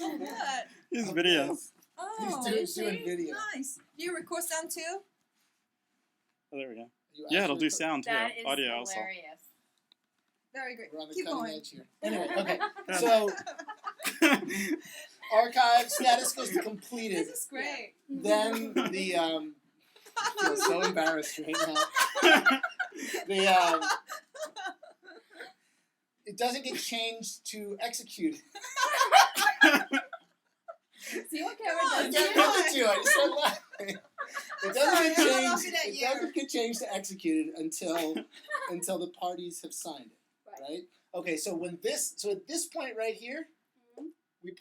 What? His videos. Oh, He's doing video. nice. Do you record sound too? Oh, there we go. You Yeah, it'll actually do sound too. That is Audio also. hilarious. Very great. We're on the Keep cutting going. edge here. Anyway, okay. So archive status goes to completed. This is great. Then the I feel so embarrassed right now. The it doesn't get changed to executed. See what Come Cameron on, does? I can't help it to you. I just started laughing. It doesn't get Sorry, I changed. lost it that It year. doesn't get changed to executed until the parties have signed it, right? Okay, so at this point right here, we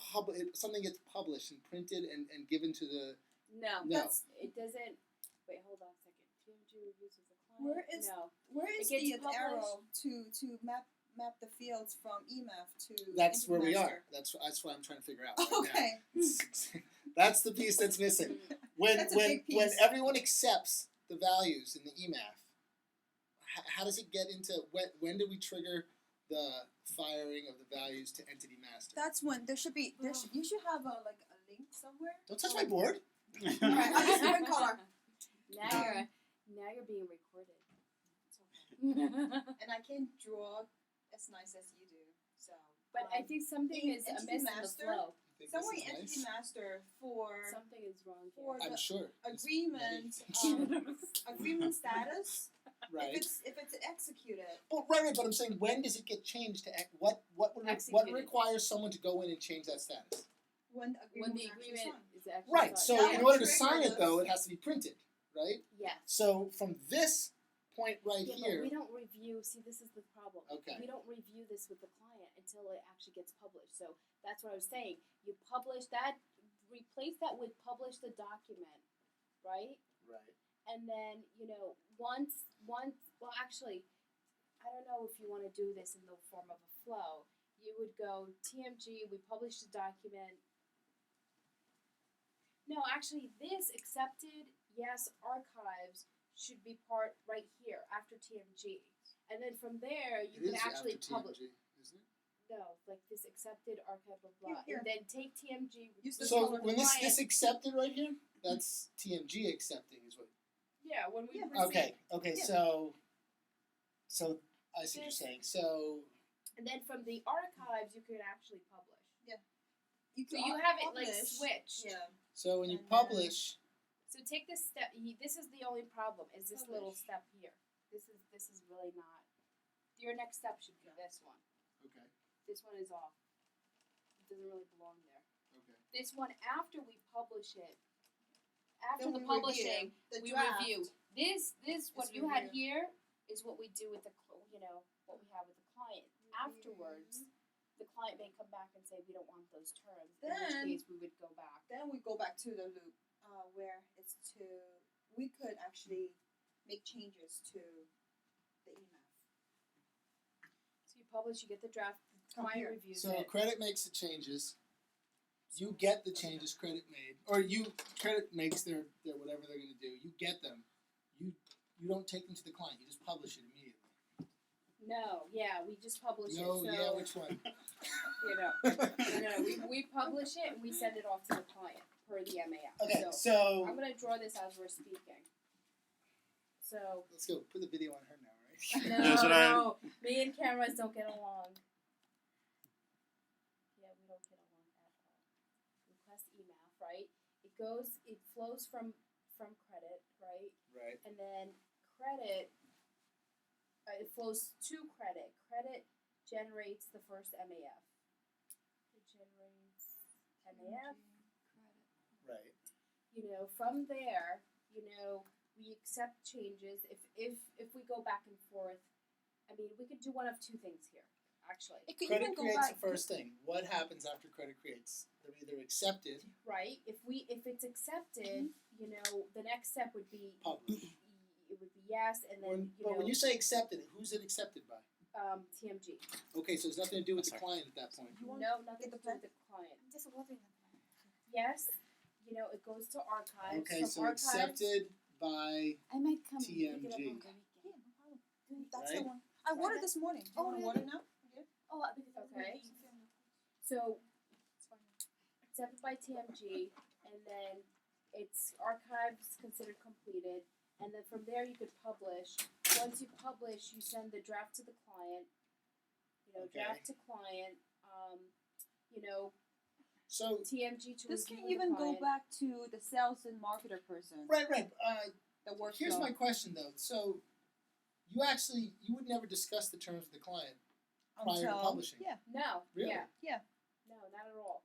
something gets published and printed and given to the No, No. it doesn't. Wait, hold on a second. TMG reviews with the client. Where is- No. Where is It gets the arrow published. to map the fields from Emaf to? That's where we Master? are. That's what I'm trying to figure out. Right Okay. now. That's the piece that's missing. When That's a big piece. when everyone accepts the values in the EMAF, how does it get into when do we trigger the firing of the values to entity master? That's when there should be. You should have a link somewhere. Don't touch my board. Alright, I'll use different color. Now you're being recorded. It's okay. And I can draw as nice as you do. So. But I think something is Entity amiss in the master? flow. You think somewhere this is Entity nice? Master for Something is wrong for here. I'm the sure. agreement Many. agreement status. Right. If it's executed. Well, right. But I'm saying, when does it get changed to what Executed. requires someone to go in and change that status? When the When agreement the agreement is actually Right. So signed. That in would order to trigger sign it, this. though, it has to be printed, right? Yes. So from this point right Yeah, here. but we don't review. See, this is the problem. Okay. We don't review this with the client until it actually gets published. So that's what I was saying. You publish that, replace that with publish the document, right? Right. And then once. Well, actually, I don't know if you want to do this in the form of a flow. You would go TMG. We publish the document. No, actually, this accepted. Yes, archives should be part right here after TMG, and then from there you It can is actually after publish. TMG, isn't it? No, like this accepted archive blah blah, Here. and then take TMG. Use the So color of when the this accepted right here, that's TMG accepting is what. Yeah, when we Yeah. receive. Okay. Yeah. So I see what you're saying. So And then from the archives you can actually publish. You So can you have it like publish. switched. Yeah. so when you And then- publish, So take this step. This is the only problem. Is this little Publish. step here? This is really not. Your next step should be this one. okay, This one is off. It doesn't really belong there. okay. This one, after we publish it, after Then the we publishing, review the we draft. review. This what Is you had review. here is what we do with the what we have with the client. Afterwards, the client may come back and say we don't want those terms. In Then- which case, we would go back. Then we go back to the loop where it's we could actually make changes to the EMAF. So you publish, you get the draft. The Come client here. reviews So it. credit makes the changes. You get the changes credit made, or credit makes their whatever they're going to do. You get them. You don't take them to the client. You just publish it immediately. No, yeah, we just publish No, it. So yeah, which one? we publish it and we send it off to the client per the MAF. Okay, So so I'm gonna draw this as we're speaking. So let's go. Put the video on her now, right? no, should I- me and cameras don't get along. Yeah, we don't get along at all. Request EMAF, right? It flows from credit, right? Right. And then credit, it flows to credit. Credit generates the first MAF. It generates MAF. Right. From there, we accept changes. If we go back and forth, I mean, we could do one of two things here, actually. It could Credit even go creates back. the first thing. What happens after credit creates? They're either accepted, Right? If it's accepted, the next step would be published. it would be yes, and then But when you say accepted, who's it accepted by? TMG. Okay, so it's nothing to do with the Sorry. client at that point. You want No, nothing get to the do with the client. I'm just holding them. Yes, it goes to archives. Okay, From so archives, accepted by I might come TMG. pick it up on the weekend. Yeah, no problem. That's Right? the one. I watered this morning. Do you Oh, want to really? water now? Yeah. Oh, because okay. So accepted by TMG, and then it's archives considered completed, and then from there you could publish. Once you publish, you send the draft to the client. Okay. Draft to client. So TMG to This review can with even the go client. back to the sales and marketer person. right. The workflow. Here's my question though. So you would never discuss the terms with the client prior to publishing. Yeah. No. Really? Yeah. No, not at all.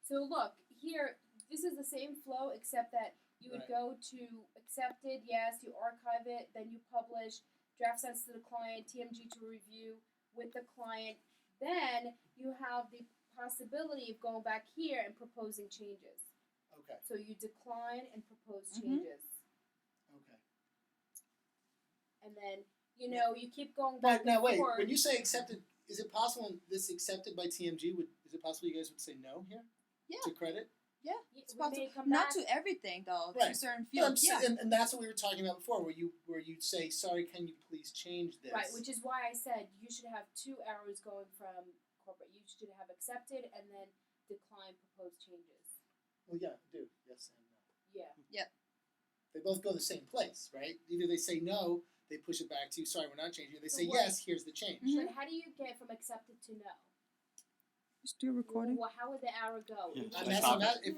So look, here, this is the same flow except that you would Right. go to accepted, yes, you archive it, then you publish, draft sends to the client, TMG to review with the client. Then you have the possibility of going back here and proposing changes. Okay. So you decline and propose Mhm. changes. Okay. And then, you keep going back But now and wait, forth. when you say accepted, is it possible when this accepted by TMG? Is it possible you guys would say no here? Yeah. To credit? Yeah. we It's may possible. come Not back. to everything though. To Right. certain No, I'm fields. s- Yeah. and that's what we were talking about before, where you say, sorry, can you please change this? Right, which is why I said you should have 2 arrows going from corporate. You should have accepted and then decline proposed changes. Well, yeah, do. Yes and no. Yeah. They both go the same place, right? Either they say no, they push it back to you, sorry, we're not changing it. They So say what- yes, here's the change. Mhm. But how do you get from accepted to no? Still recording. Well, how would the arrow go? Yeah. It would I'm Like asking stop that if